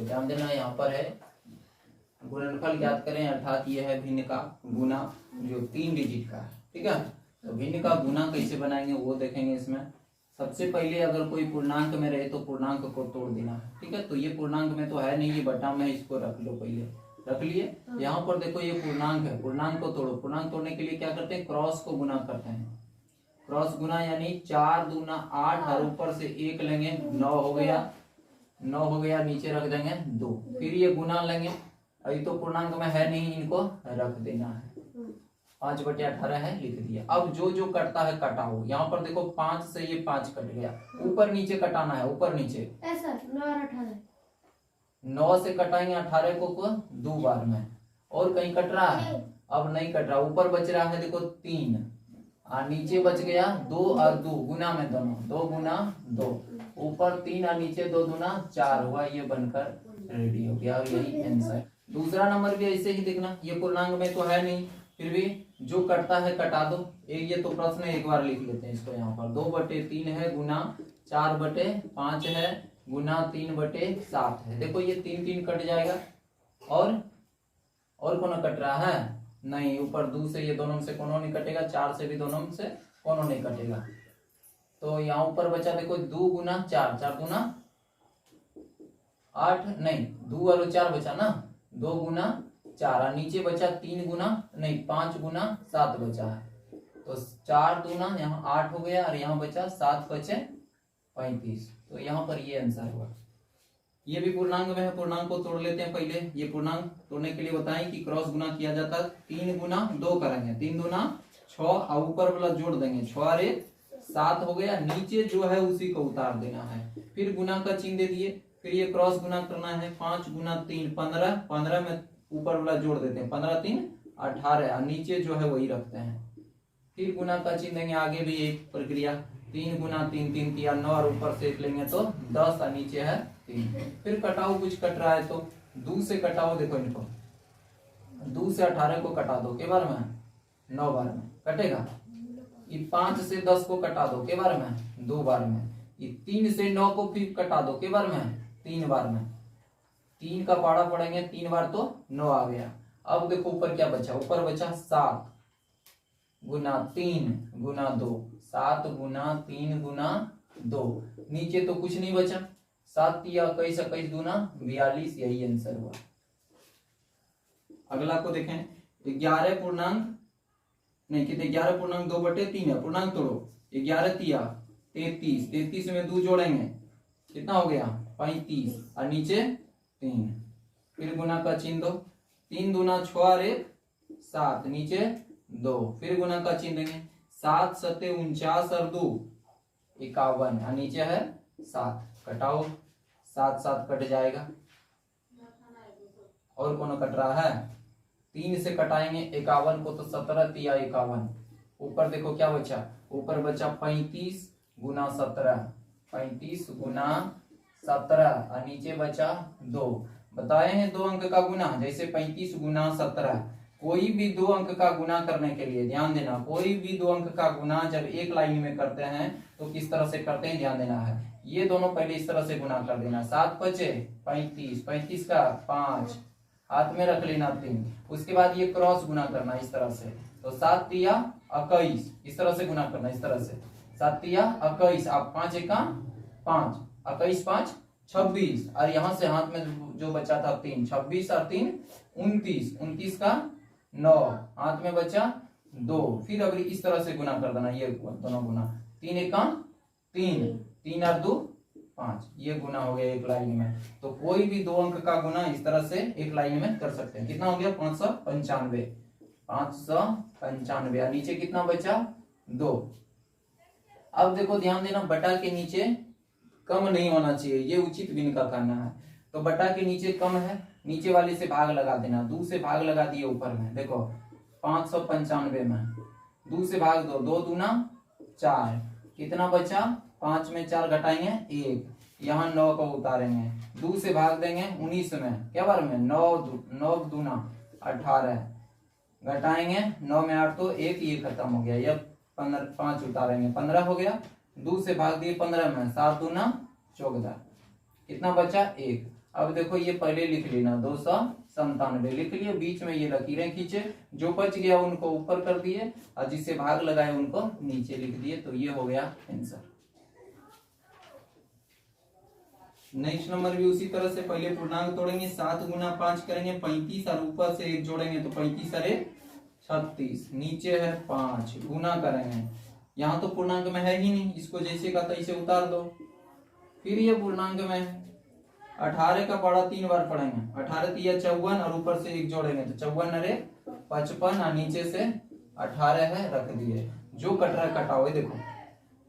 ध्यान देना यहाँ पर है गुणनफल ज्ञात करें, अर्थात ये है भिन्न का गुना जो 3 डिजिट का है। ठीक है, तो भिन्न का गुना कैसे बनाएंगे वो देखेंगे इसमें। सबसे पहले अगर कोई पूर्णांक में रहे तो पूर्णांक को तोड़ देना है। ठीक है, तो ये पूर्णांक में तो है नहीं, ये बटा में, इसको रख लो, पहले रख लिए। यहाँ पर देखो ये पूर्णांक है, पूर्णांक को तोड़ो। पूर्णांक तोड़ने के लिए क्या करते हैं, क्रॉस को गुना करते हैं। क्रॉस गुना यानी 4 दूना 8 और ऊपर से 1 लेंगे, 9 हो गया, 9 हो गया, नीचे रख देंगे 2। फिर ये गुना लेंगे, अभी तो पूर्णांक में है नहीं, इनको रख देना है। 5/18 है, लिख दिया। अब जो जो कटता है कटाओ। यहाँ पर देखो 5 से ये 5 कट गया, ऊपर नीचे कटाना है, ऊपर नीचे। 9 से कटाएंगे 18 को 2 बार में। और कहीं कट रहा है? अब नहीं कट रहा। ऊपर बच रहा है देखो 3 और नीचे बच गया 2 और 2 गुना में दोनों, 2 गुना 2, ऊपर 3 और नीचे 2 दूना 4 हुआ। ये बनकर रेडी हो गया और यही आंसर। दूसरा नंबर भी ऐसे ही देखना, ये पूर्णांक में तो है नहीं, फिर भी जो कटता है कटा दो। एक ये तो प्रश्न एक बार लिख लेते हैं इसको। यहाँ पर 2/3 है गुना 4/5 है गुना 3/7 है। देखो ये 3 कट जाएगा। और कौन कट रहा है? नहीं, ऊपर 2 से ये दोनों से कोनो नहीं कटेगा, 4 से भी दोनों से कोनो नहीं कटेगा। तो यहाँ ऊपर बचा देखो 2 गुना 4, 4 दूना 8, नहीं 2 और 4 बचा ना, 2 गुना 4 और नीचे बचा 3 गुना नहीं 5 गुना 7 बचा है। तो 4 दूना यहाँ 8 हो गया और यहाँ बचा 7 बचे 35। तो यहाँ पर ये आंसर हुआ। ये भी पूर्णांक में है, पूर्णांक को तोड़ लेते हैं पहले। ये पूर्णांक तोड़ने के लिए बताएं कि क्रॉस गुना किया जाता है। 3 गुना 2 करेंगे, 3 दूना 6 और ऊपर वाला जोड़ देंगे, 6 और 1 7 हो गया। नीचे जो है उसी को उतार देना है, फिर गुना का चिन्ह दे दिए। फिर ये क्रॉस गुना करना है, 5 गुना 3 15, 15 में ऊपर वाला जोड़ देते हैं, 15 3 18 और नीचे जो है वही रखते हैं। फिर गुना का चिन्ह देंगे, आगे भी एक प्रक्रिया। 3 गुना 3 3 किया 9 और ऊपर से 1 लेंगे तो 10 और नीचे है 3। फिर कटाओ, कुछ कट रहा है तो 2 से कटाओ। देखो इनको 2 से 18 को कटा दो, के बार में 9 बार में कटेगा। ये 5 से 10 को कटा दो, के बार में 2 बार में। ये 3 से 9 को फिर कटा दो, के बार में 3 बार में। 3 का पाड़ा पड़ेंगे 3 बार तो 9 आ गया। अब देखो ऊपर क्या बचा, ऊपर बचा 7 गुना 3 गुना 2, 7 गुना 3 गुना 2। नीचे तो कुछ नहीं बचा, 7 या 21 21 दूना 42, यही आंसर हुआ। अगला को देखें, 11 पूर्णांक नहीं कितने, 11 पूर्णांक 2/3 है। पूर्णांक तोड़ो, 11 तिया 33, 33 में 2 जोड़ेंगे, कितना हो गया 35 और नीचे 3। फिर गुना का चिन्ह दो, 3 दूना 6 और 1 7, नीचे 2। फिर गुना का चिन्ह देंगे, 7 7 49 और 2 51 और नीचे है 7। कटाओ, 7 7 कट जाएगा। और कौन कट रहा है? 3 से कटाएंगे 51 को तो 17 तिया 51। ऊपर देखो क्या बचा, ऊपर बचा 35 गुना 17, 35 गुना 17 और नीचे बचा 2। बताए हैं 2 अंक का गुना, जैसे 35 गुना 17। कोई भी 2 अंक का गुना करने के लिए ध्यान देना, कोई भी 2 अंक का गुना जब एक लाइन में करते हैं तो किस तरह से करते हैं ध्यान देना है। ये दोनों पहले इस तरह से गुना कर देना, 7 5 35, 35 का 5 हाथ में रख लेना 3। उसके बाद ये क्रॉस गुना करना इस तरह से, तो 7 तिया 21 इस तरह से गुना करना, इस तरह से 7 तिया 21, आप 5 एका 5, 21 5 26 और यहाँ से हाथ में जो बचा था 3, 26 और 3 29, 29 का 9 हाथ में बचा 2। फिर अब इस तरह से गुना कर देना, ये दोनों गुना, 3 एका 3, 3 और 2 5, ये गुना हो गया एक लाइन में। तो कोई भी 2 अंक का गुना इस तरह से एक लाइन में कर सकते हैं। कितना हो गया 595, 595 और नीचे कितना बचा 2। अब देखो ध्यान देना, बटा के नीचे कम नहीं होना चाहिए, ये उचित भिन्न का करना है। तो बटा के नीचे कम है, नीचे वाले से भाग लगा देना, 2 से भाग लगा दिए ऊपर में। देखो 595 में 2 से भाग दो, 2 दूना 4, कितना बचा 5 में 4 घटाएंगे 1, यहाँ 9 को उतारेंगे, 2 से भाग देंगे 19 में, क्या बार में 9 दूना 18 घटाएंगे 9 में 8 तो 1, ये खत्म हो गया। ये 5 उतारेंगे 15 हो गया, 2 से भाग दिए 15 में, 7 दूना 14, कितना बचा 1। अब देखो ये पहले लिख लेना 297 लिख लिए, बीच में ये लकीरें खींचे, जो बच गया उनको ऊपर कर दिए और जिससे भाग लगाए उनको नीचे लिख दिए। तो ये हो गया आंसर। नेक्स्ट नंबर भी उसी तरह से पहले पूर्णांक तोड़ेंगे, 7 गुना 5 करेंगे 35 और ऊपर से 1 जोड़ेंगे तो 35 अरे 36, नीचे है 5 गुना करेंगे, यहाँ तो पूर्णांक में है ही नहीं, इसको जैसे का तैसे उतार दो। फिर ये पूर्णांक में 18 का पारा 3 बार पढ़ेंगे, 18 तिया 54 और ऊपर से 1 जोड़ेंगे तो 54 अरे 55 और नीचे से 18 है रख दिए, जो कट रहा है कटाओ। ये देखो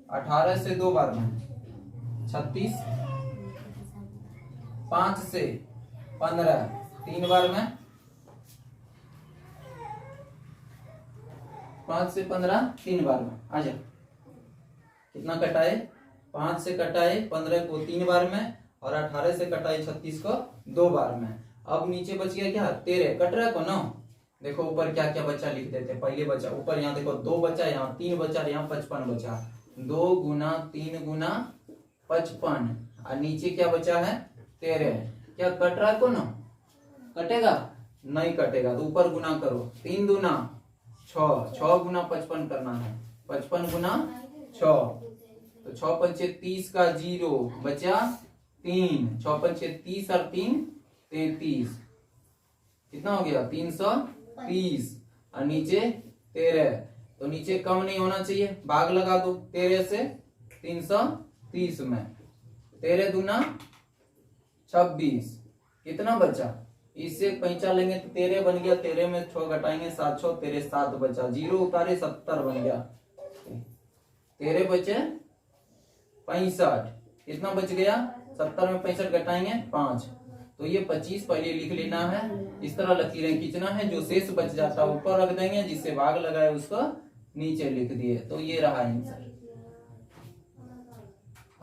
18 से 2 बार में 36, 5 से 15 3 बार में, 5 से 15 3 बार में, आ जा कितना कटाए 5 से कटाए 15 को 3 बार में और 18 से कटाए 36 को 2 बार में। अब नीचे बच गया क्या 13, कट रहा को ना, देखो ऊपर क्या क्या बचा लिख देते। पहले बचा ऊपर, यहाँ देखो 2 बचा, यहाँ 3 बचा, यहाँ 55 बचा, 2 गुना 3 गुना 55 और नीचे क्या बचा है 13। क्या कट रहा को ना, कटेगा नहीं कटेगा तो ऊपर गुना करो, 3 दूना 6, 6 गुना 55 करना है, 55 गुना 6 तो 6 पंचे 30 का 0 बचा 3, 6 पंचे 30 और 3 33, कितना हो गया 330 और नीचे 13, तो नीचे कम नहीं होना चाहिए, भाग लगा दो 13 से 330 में, 13 दूना 26, कितना बचा, इससे पैंचा लेंगे तो 13 बन गया, 13 में 6 घटाएंगे 7 6 13 7 बचा, 0 उतारे 70 बन गया, 13 बचे 65, कितना बच गया 70 में 65 घटाएंगे 5, तो ये 25 पहले लिख लेना है। इस तरह लकीरें खींचना है, जो शेष बच जाता है ऊपर रख देंगे, जिससे भाग लगाए उसको नीचे लिख दिए, तो ये रहा आंसर।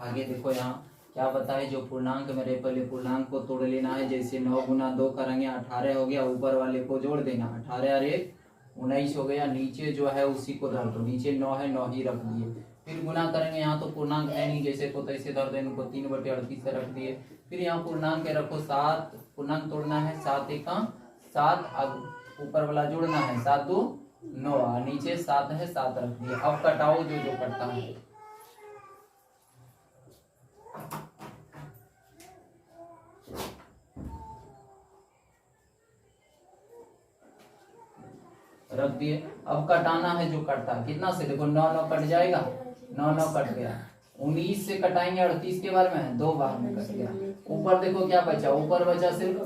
आगे देखो यहाँ क्या बताए, जो पूर्णांक मेरे पहले पूर्णांक को तोड़ लेना है, जैसे 9 गुना 2 करेंगे 18 हो गया, ऊपर वाले को जोड़ देना, 18 और 1 19 हो गया, नीचे जो है उसी को धर दो, नीचे 9 है 9 ही रख दिए। फिर गुना करेंगे, यहाँ तो पूर्णांक है नहीं, जैसे को तैसे धर देंगे, उनको 3/38 से रख दिए। फिर यहाँ पूर्णांक के रखो 7, पूर्णांक तोड़ना है 7 1 7, अब ऊपर वाला जोड़ना है 7 2 9 और नीचे 7 है 7 रख दिए। अब कटाओ जो जो करता है, रख दिए। अब कटाना है जो कटता है, कितना से देखो 9 9 कट जाएगा, 9 9 कट गया, 19 से कटाएंगे 38 के बार में 2 बार में कट गया। ऊपर देखो क्या बचा, ऊपर बचा सिर्फ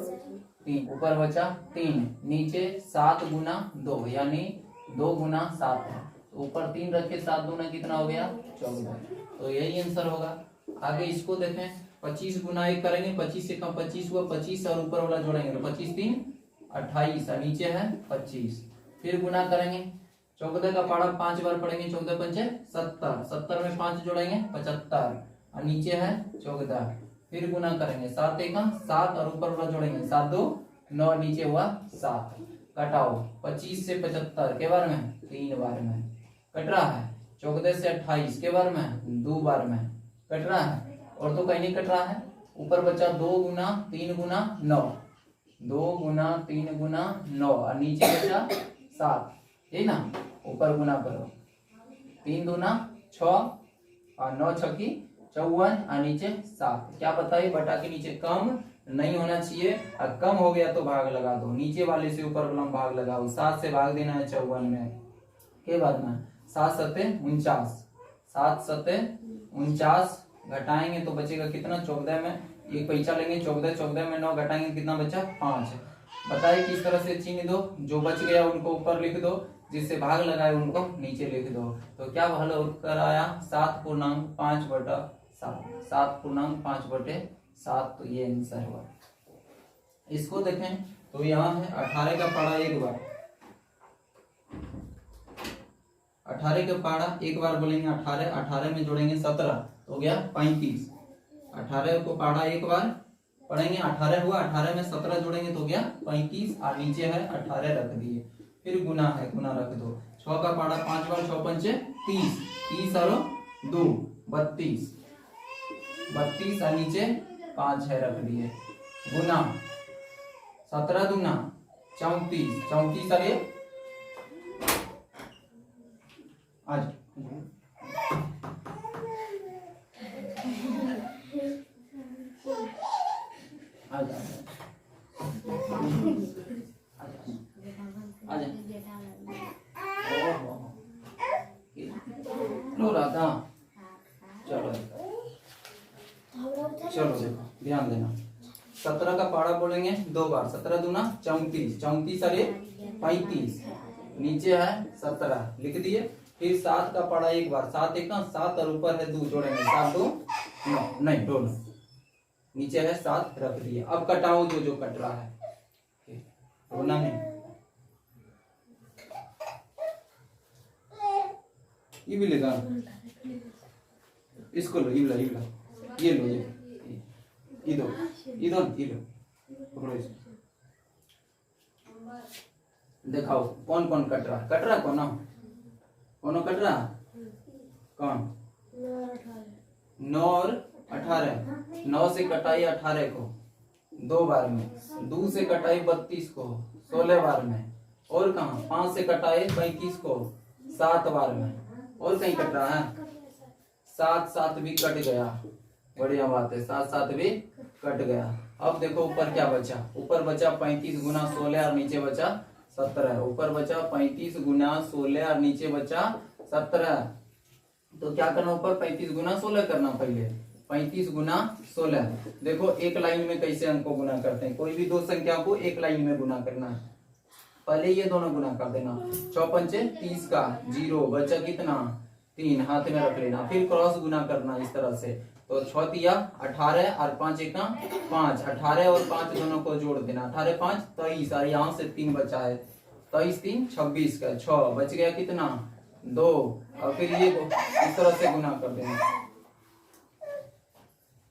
3, ऊपर बचा 3, नीचे 7 गुना 2 यानी 2 गुना 7 है, तो ऊपर 3 रखे 7 दूना कितना हो गया 14, तो यही आंसर होगा। आगे इसको देखें, 25 गुना 1 करेंगे, 25 से कम 25 हुआ, 25 और ऊपर वाला जोड़ेंगे तो 25 3 28 और नीचे है 25। फिर गुना करेंगे, 14 का पारा 5 बार पढ़ेंगे, 14 पंचे 70, 70 में 5 जोड़ेंगे 75 और नीचे है 14। फिर गुना करेंगे, 7 1 7 और ऊपर वाला जोड़ेंगे 7 2 9, नीचे हुआ 7। कटाओ 25 से 75 के बार में 3 बार में कट रहा है, 14 से 28 के बार में 2 बार में कट रहा है, और तो कहीं नहीं कट रहा है। ऊपर बचा 2 गुना 3 गुना 9, 2 गुना 3 गुना 9 और नीचे बचा 7, यही ना, ऊपर गुना करो, 3 दूना 6 और 9 छक्की 54 और नीचे 7। क्या बताइए, बटा के नीचे कम नहीं होना चाहिए, और कम हो गया तो भाग लगा दो, नीचे वाले से ऊपर वाला भाग लगाओ। 7 से भाग देना है 54 में, के बाद में 7 7 49, 7 7 49 घटाएंगे तो बचेगा कितना, 14 में एक पैसा लेंगे, 14 14 में 9 घटाएंगे कितना बचा 5। बताइए किस तरह से चिन्ह दो, जो बच गया उनको ऊपर लिख दो, जिससे भाग लगाए उनको नीचे लिख दो। तो क्या हल उत्तर आया 7/5/7, 7/5/7, तो ये आंसर हुआ। इसको देखें तो यहाँ है 18 का पारा 1 बार, 18 का पारा 1 बार बोलेंगे 18, 18 में जोड़ेंगे 17 तो हो गया 35। 18 को पारा 1 बार पढ़ेंगे, 18 हुआ, 18 में 17 जोड़ेंगे तो हो गया 35 और नीचे है 18 रख दिए। फिर गुना है, गुना रख दो, 6 का पारा 5 बार, 6 पंचे 30, 30 और 2 32, 32 और नीचे 5 है रख दिए। गुना 17 दूना 34, 34 अरे आज रो रहा था। चलो चलो देखो ध्यान देना, 17 का पाड़ा बोलेंगे 2 बार, 17 दूना 34, 34 अरे 35, नीचे है 17 लिख दिए। फिर 7 का पाड़ा एक बार, 7 एक 7 और ऊपर है 2 जोड़ेंगे, 7 2 9, नहीं दोनों नीचे है 7 रख दिए। अब कटाओ जो जो कट रहा है, रोना नहीं। ये भी लेगा, इसको लो, ये लो, ये लो, ये दो, ये लो पकड़ो इसको। दिखाओ कौन कौन कट रहा कौन कट रहा, कौन 9 और 18, 9 से कटाई 18 को 2 बार में, 2 से कटाई 32 को 16 बार में, और कहाँ 5 से कटाई 35 को 7 बार में, और कहीं कट रहा है 7 7 भी कट गया, बढ़िया बात है, 7 7 भी कट गया। अब देखो ऊपर क्या बचा, ऊपर बचा 35 गुना 16 और नीचे बचा 17, ऊपर बचा 35 गुना 16 और नीचे बचा 17। तो क्या करना, ऊपर 35 गुना 16 करना, पहले 35 गुना 16। देखो एक लाइन में कैसे अंक को गुना करते हैं, कोई भी दो संख्या को एक लाइन में गुना करना है। पहले ये दोनों गुना कर देना, 6 पंचे 30 का 0 बचा कितना 3, हाथ में रख लेना। फिर क्रॉस गुना करना इस तरह से, तो 6 तिया 18 और 5 एक 5, 18 और 5 दोनों को जोड़ देना, 18 5 23 और यहाँ से 3 बचा है, 23 3 26 का 6 बच गया कितना 2, और फिर ये इस तरह से गुना कर देना,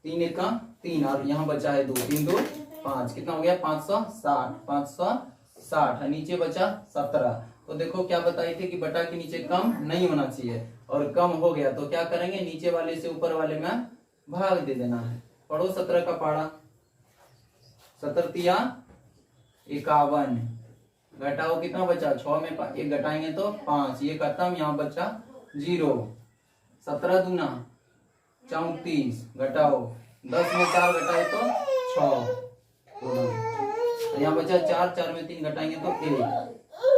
3 एक 3 और यहाँ बचा है 2, 3 2 5, कितना हो गया 560, 560 नीचे बचा 17। तो देखो क्या बताई थी कि बटा के नीचे कम नहीं होना चाहिए, और कम हो गया तो क्या करेंगे, नीचे वाले से ऊपर वाले में भाग दे देना है। पढ़ो 17 का पाड़ा, 17 तिया 51, घटाओ कितना बचा 6 में 1 घटाएंगे तो 5, ये खत्म, यहाँ बचा 0, 17 दूना 34, घटाओ 10 में 4 घटाए तो 6, यहाँ बचा 4, 4 में 3 घटाएंगे तो 1।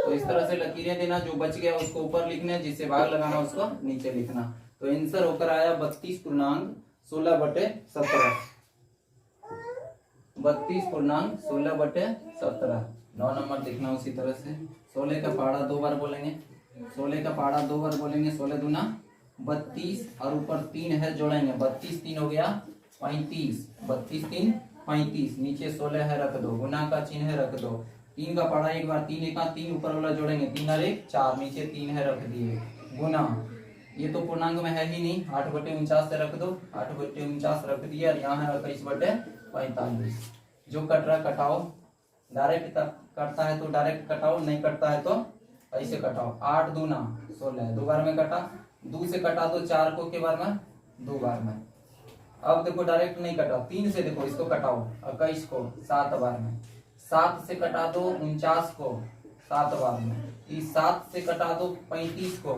तो इस तरह से लकीरें देना, जो बच गया उसको ऊपर लिखना, जिससे भाग लगाना उसको नीचे लिखना। तो आंसर होकर आया 32.16/17, 32.16/17। 9 नंबर लिखना उसी तरह से। 16 का पाड़ा 2 बार बोलेंगे, 16 का पाड़ा 2 बार बोलेंगे, 16 दूना 32 और ऊपर 3 है जोड़ेंगे, 32 3 हो गया 35, 32 3 35, नीचे 16 है रख दो, गुना का चिन्ह है रख दो। 3 का पाड़ा एक बार, 3 एक 3 ऊपर वाला जोड़ेंगे, 3 और 1 4, नीचे 3 है रख दिए, गुना, ये तो पूर्णांक में है ही नहीं, 8/49 से रख दो, 8/49 रख दिया, और यहाँ है 21/45। जो कट रहा कटाओ, डायरेक्ट कटता है तो डायरेक्ट कटाओ, नहीं कटता है तो ऐसे कटाओ। 8 दूना 16, 2 बार में कटा, 2 से कटा दो 4 को के बार में 2 बार में। अब देखो डायरेक्ट नहीं कटा, 3 से देखो इसको कटाओ 21 को 7 बार में, 7 से कटा दो 49 को 7 बार में, 7 से कटा दो 35 को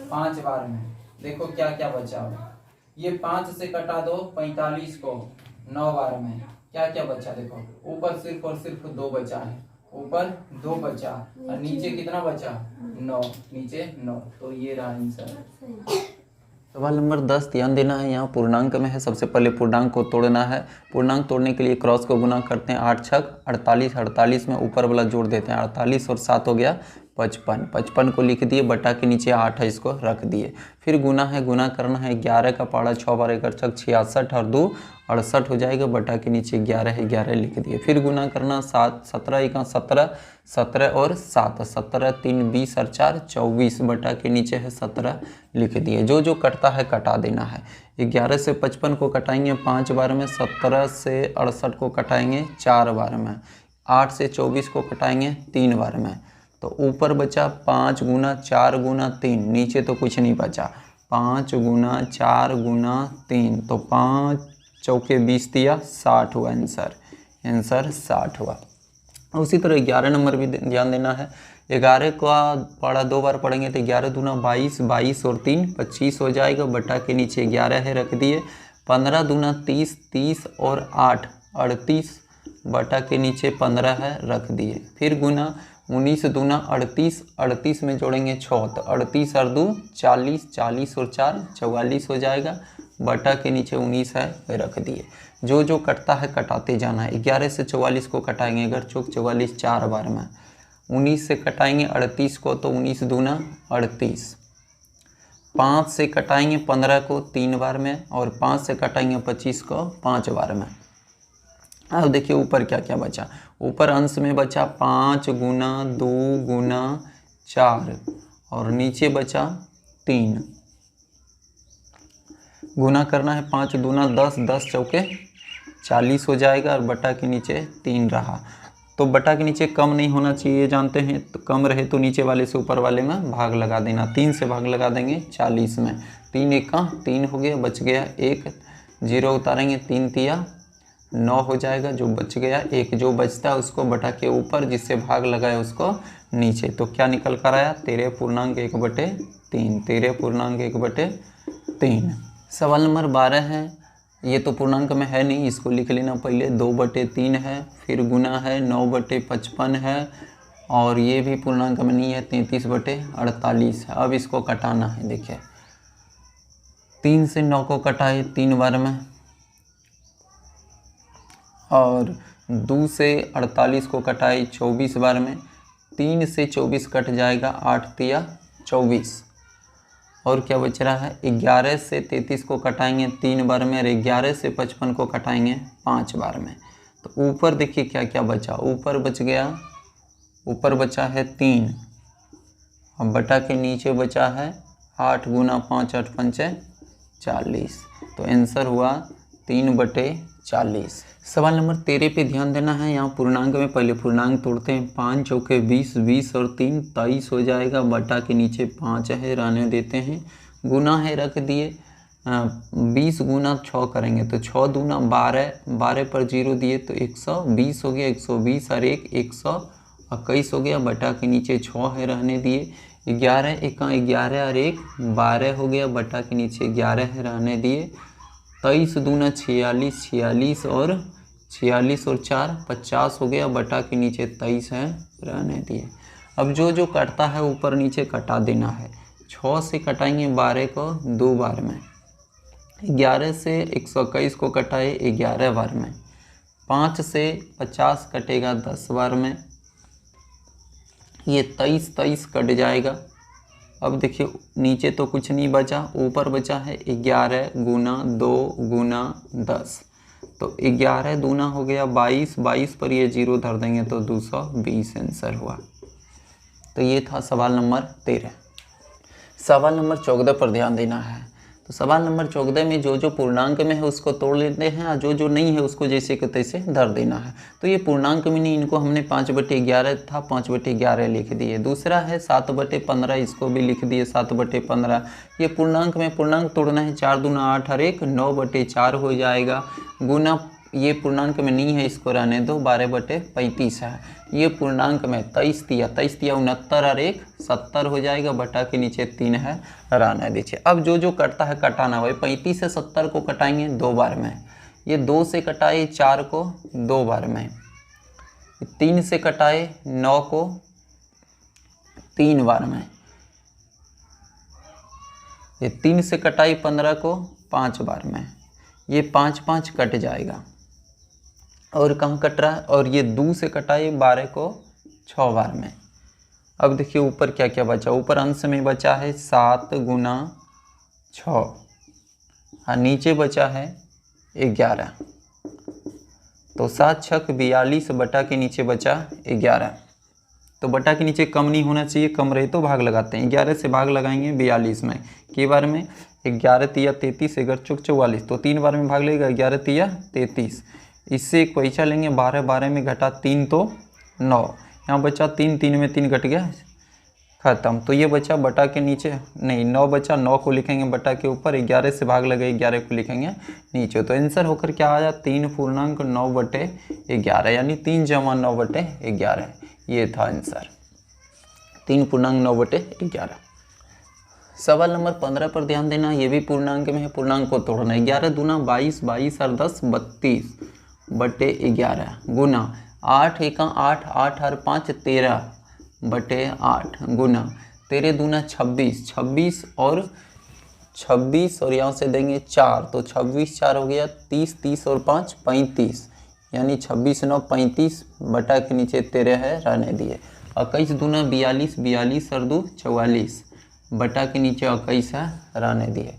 5 बार में। देखो क्या क्या बचा, ये 5 से कटा दो 45 को 9 बार में, क्या क्या बचा देखो, ऊपर सिर्फ और सिर्फ 2 बचा है, ऊपर 2 बचा और नीचे कितना बचा 9, नीचे 9। तो ये रहा आंसर। सवाल नंबर 10 ध्यान देना है, यहाँ पूर्णांक में है। सबसे पहले पूर्णांक को तोड़ना है। पूर्णांक तोड़ने के लिए क्रॉस को गुना करते हैं, 8 छक 48, 48 में ऊपर वाला जोड़ देते हैं, 48 और 7 हो गया 55, 55 को लिख दिए, बटा के नीचे 8 है इसको रख दिए। फिर गुना है, गुना करना है, 11 का पाड़ा 6 बार 1 छक 66 और 2 68 हो जाएगा, बटा के नीचे 11 है 11 लिख दिए। फिर गुना करना 7, 17 1 17, 17 और 7, 17 3 20 और 4 24, बटा के नीचे है 17 लिख दिए। जो जो कटता है कटा देना है। 11 से 55 को कटाएंगे 5 बार में, 17 से 68 को कटाएंगे 4 बार में, 8 से 24 को कटाएंगे 3 बार में। तो ऊपर बचा 5 गुना 4 गुना 3, नीचे तो कुछ नहीं बचा, 5 गुना 4 गुना 3, तो 5 चौके 20 दिया 60 हुआ आंसर। आंसर 60 हुआ। उसी तरह 11 नंबर भी ध्यान देना है। 11 का पढ़ा 2 बार पढ़ेंगे तो 11 दूना 22, 22 और 3 25 हो जाएगा, बटा के नीचे 11 है रख दिए। 15 दूना 30, 30 और 8 38, बटा के नीचे 15 है रख दिए। फिर गुना 19 दूना 38, 38 में जोड़ेंगे 6 तो 38 और 2 40, 40 और 4 44 हो जाएगा, बटा के नीचे 19 है रख दिए। जो जो कटता है कटाते जाना है। 11 से 44 को कटाएंगे अगर चौक 44 4 बार में। 19 से कटाएंगे 38 को तो 19 दूना 38। 5 से कटाएंगे 15 को 3 बार में और 5 से कटाएंगे 25 को 5 बार में। अब देखिए ऊपर क्या क्या बचा। ऊपर अंश में बचा 5 गुना 2 गुना 4 और नीचे बचा 3। गुना करना है 5 दूना 10, 10 चौके 40 हो जाएगा और बटा के नीचे 3 रहा। तो बटा के नीचे कम नहीं होना चाहिए जानते हैं, तो कम रहे तो नीचे वाले से ऊपर वाले में भाग लगा देना। 3 से भाग लगा देंगे 40 में। 3 एक का 3 हो गया, बच गया 1, 0 उतारेंगे 3 तिया 9 हो जाएगा, जो बच गया 1। जो बचता है उसको बटा के ऊपर, जिससे भाग लगाए उसको नीचे। तो क्या निकल कर आया 13.1/3, 13.1/3। सवाल नंबर 12 है। ये तो पूर्णांक में है नहीं, इसको लिख लेना पहले। 2/3 है, फिर गुना है 9/55 है और ये भी पूर्णांक में नहीं है, 33/48 है। अब इसको कटाना है। देखिए 3 से 9 को कटाए 3 बार में और 2 से 48 को कटाए 24 बार में। 3 से 24 कट जाएगा, 8 तिया 24 और क्या बच रहा है। 11 से 33 को कटाएंगे 3 बार में और 11 से 55 को कटाएंगे 5 बार में। तो ऊपर देखिए क्या क्या बचा। ऊपर बच गया, ऊपर बचा है 3 और बटा के नीचे बचा है 8 गुना 5 8 5 40। तो आंसर हुआ 3/40। सवाल नंबर 13 पे ध्यान देना है। यहाँ पूर्णांक में पहले पूर्णांक तोड़ते हैं। 5 चौके 20, 20 और 3 23 हो जाएगा, बटा के नीचे 5 है रहने देते हैं। गुना है रख दिए। 20 गुना 6 करेंगे तो 6 दूना 12, 12 पर 0 दिए तो 120 हो गया, 120 और 1 121 हो गया, बटा के नीचे 6 है रहने दिए। 11 एक 11 और 1 12 हो गया, बटा के नीचे 11 है रहने दिए। 23 दूना 46, 46 और 46 और 4 50 हो गया, बटा के नीचे 23 है रहने दिए। अब जो जो कटता है ऊपर नीचे कटा देना है। 6 से कटाएंगे 12 को 2 बार में। 11 से 121 को कटाए 11 बार में। 5 से 50 कटेगा 10 बार में। ये 23 23 कट जाएगा। अब देखिए नीचे तो कुछ नहीं बचा, ऊपर बचा है 11 गुना 2 गुना 10। तो 11 दूना हो गया 22, 22 पर ये 0 धर देंगे तो 220 आंसर हुआ। तो ये था सवाल नंबर 13। सवाल नंबर 14 पर ध्यान देना है। तो सवाल नंबर 14 में जो जो पूर्णांक में है उसको तोड़ लेते हैं और जो जो नहीं है उसको जैसे को तैसे धर देना है। तो ये पूर्णांक में नहीं, इनको हमने 5/11 था 5/11 लिख दिए। दूसरा है 7/15, इसको भी लिख दिए 7/15। ये पूर्णांक में पूर्णांक तोड़ना है। 4 दूना 8 और 1 9/4 हो जाएगा। गुना ये पूर्णांक में नहीं है, इसको रहने दो, 12/35 है। ये पूर्णांक में 23 तिया 69 और 1 70 हो जाएगा, बटा के नीचे 3 है रहने दीजिए। अब जो जो कटता है कटाना भाई। 35 से 70 को कटाएंगे 2 बार में। ये 2 से कटाए 4 को 2 बार में। 3 से कटाए 9 को 3 बार में। ये 3 से कटाई 15 को 5 बार में। ये 5 5 कट जाएगा और कहाँ कट रहा है। और ये 2 से कटाई 12 को 6 बार में। अब देखिए ऊपर क्या क्या बचा। ऊपर अंश में बचा है 7 गुना 6 और नीचे बचा है 11। तो 7 छक 42, बटा के नीचे बचा 11। तो बटा के नीचे कम नहीं होना चाहिए, कम रहे तो भाग लगाते हैं। 11 से भाग लगाएंगे 42 में। कई बार में 11 तिया 33, 11 चौक 44, तो 3 बार में भाग लेगा। 11 तिया 33। इससे एक पैसा लेंगे 12, 12 में घटा 3 तो 9, यहाँ बचा 3, 3 में 3 घट गया खत्म। तो ये बचा बटा के नीचे, नहीं 9 बचा, 9 को लिखेंगे बटा के ऊपर, 11 से भाग लगे 11 को लिखेंगे नीचे। तो आंसर होकर क्या आया 3.9/11, यानी 3 जमा 9/11, ये था आंसर 3.9/11। सवाल नंबर 15 पर ध्यान देना, ये भी पूर्णांक में है, पूर्णांक को तोड़ना है। 11 दूना 22, 22 और 10 32/11 गुना 8 एका 8, 8 और 5 13/8 गुना 13 दूना 26, 26 और यहाँ से देंगे 4, तो 26 4 हो गया 30, 30 और 5 35, यानी 26 9 35 बटा के नीचे 13 है, रहने दिए। 21 दूना 42, 42 और 2 44 बटा के नीचे 21 है, रहने दिए।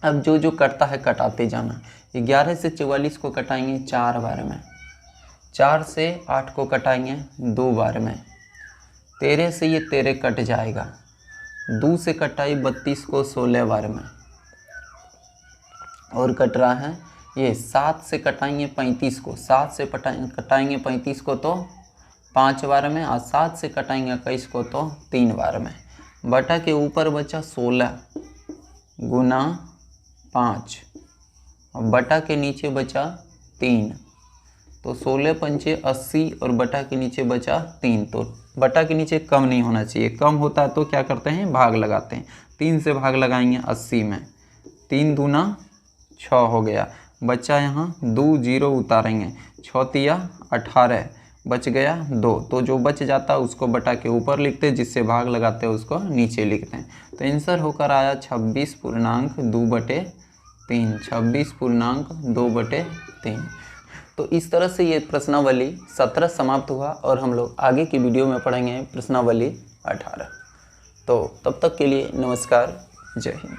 अब जो जो कटता है कटाते जाना। 11 से 44 को कटाएंगे 4 बार में, 4 से 8 को कटाएंगे 2 बार में, 13 से ये 13 कट जाएगा, 2 से कटाई 32 को 16 बार में, और कट रहा है ये 7 से कटाएंगे 35 को, 7 से कटाएंगे 35 को तो 5 बार में, और 7 से कटाएंगे 21 को तो 3 बार में। बटा के ऊपर बचा 16 गुना 5, और बटा के नीचे बचा 3, तो 16 पंचे 80 और बटा के नीचे बचा 3। तो बटा के नीचे कम नहीं होना चाहिए, कम होता है तो क्या करते हैं भाग लगाते हैं। 3 से भाग लगाएंगे 80 में, 3 दूना 6 हो गया, बचा यहाँ 2 0 उतारेंगे, 6 तिया 18 बच गया 2, तो जो बच जाता है उसको बटा के ऊपर लिखते हैं, जिससे भाग लगाते हैं उसको नीचे लिखते हैं। तो आंसर होकर आया 26.2/3, 26.2/3। तो इस तरह से ये प्रश्नावली 17 समाप्त हुआ, और हम लोग आगे की वीडियो में पढ़ेंगे प्रश्नावली 18। तो तब तक के लिए नमस्कार, जय हिंद।